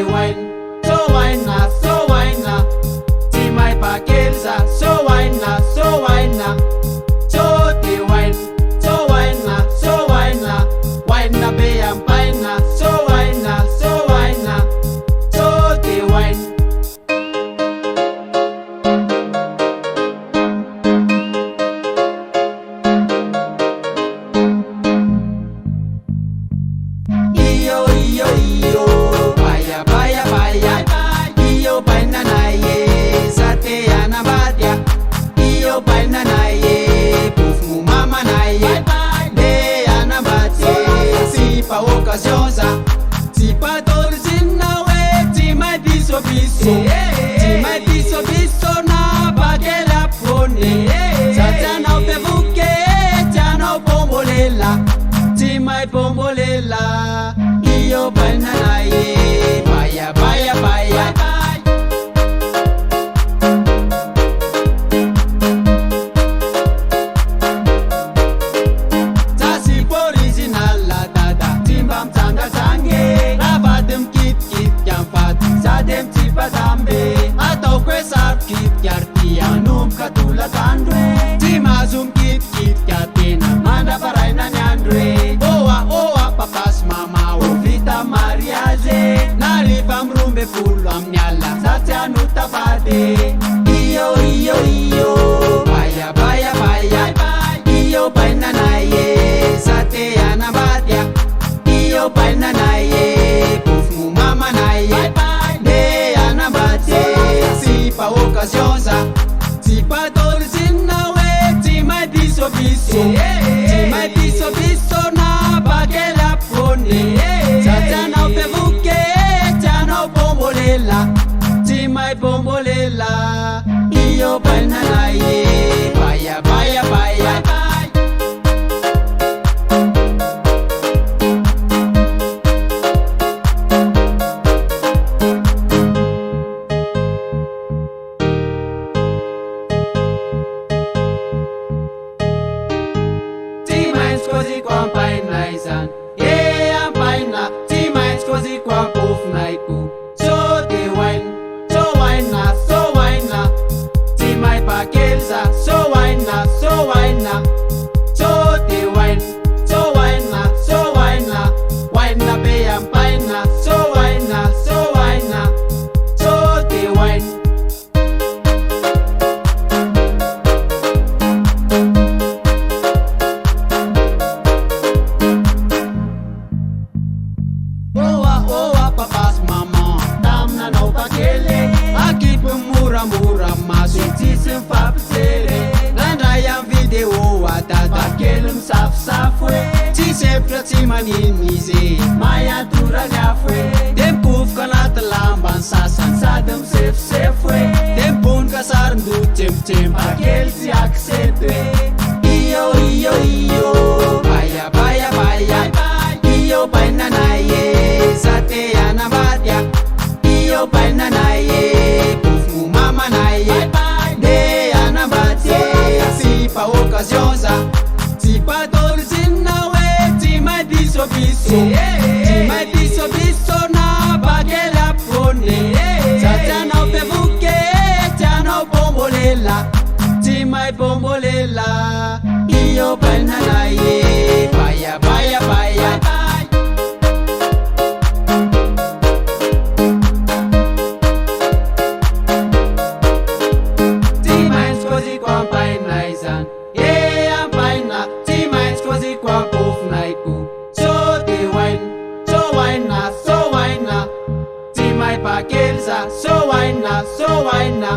wine, so wine na, so wine na. Ti mai pakelza, so wine na, so wine na. So ti wine, so wine na, so wine na. Wine na be am pine na, so wine na, so wine na. So ti wine. Iyo iyo iyo, baya baya baya. Iyo paina na ye, sate anabatia. Iyo paina na ye, pufu mama na ye. De anabate, sipa ocasiosa. Sipa torsin na we, ti mai biso biso. Ti mai biso biso na bagela pone. Sata na pevuke, jana pombolela. Ti mai pombolela. Iyo paina na ye, baya baya baya. Tasi original la dada, timbam tanga tange. Rabadem kit kit yampat, sadem tipa dambe. Atau kwe sap kit yarti anum katula tandre. Timazum kit kit katina, manda paraina nyandre. Oa oa papas mama ovita mariage. Narifam rumbe full amnyala, satya nutabade. Iyo iyo iyo, baya baya baya. Iyo paina na ye, sate anabatia. Iyo paina na ye, pufu mama na ye. De anabate, sipa ocasiosa. Sipa torsin na we, ti mai biso biso. Ti mai biso biso na bagela pone. Sata na pevuke, jana pombolela. Ti mai pombolela. Iyo paina na ye, baya baya baya. Ti mai scosi qua paina isan, am paina. Ti mai scosi qua puf naiku. So ti wine, so wine na, so wine na. Ti mai pakelza, so wine na, so wine na. So ti wine, so wine na, so wine na. Wine na be am paina, so wine na, so wine na. So ti wine. Oa oa papas mama, tam na no pakele. Aki mura mura masu tisim fapsele. Nanda yam video atata kelum saf safwe. Ti sepra ti maninize, maya tura gafwe. Dem puf kanat lamban sasan sadam sef sefwe. Dem pun kasar ndu tem tem akel si aksetwe. Iyo iyo iyo, baya baya baya. Iyo paina na ye, sate anabatia. Iyo paina na ye, pufu mama na ye. De anabate, sipa ocasiosa. Sipa torsin na we, ti mai biso biso. Ti mai biso biso na bagela pone. Sata na pevuke, jana pombolela. Ti mai pombolela. Iyo paina na ye, baya baya baya. Ti mai scosi qua paina isan, am paina. Ti mai scosi qua puf naiku. So ti wine, so wine na, so wine na. Ti mai pakelza, so wine na, so wine na.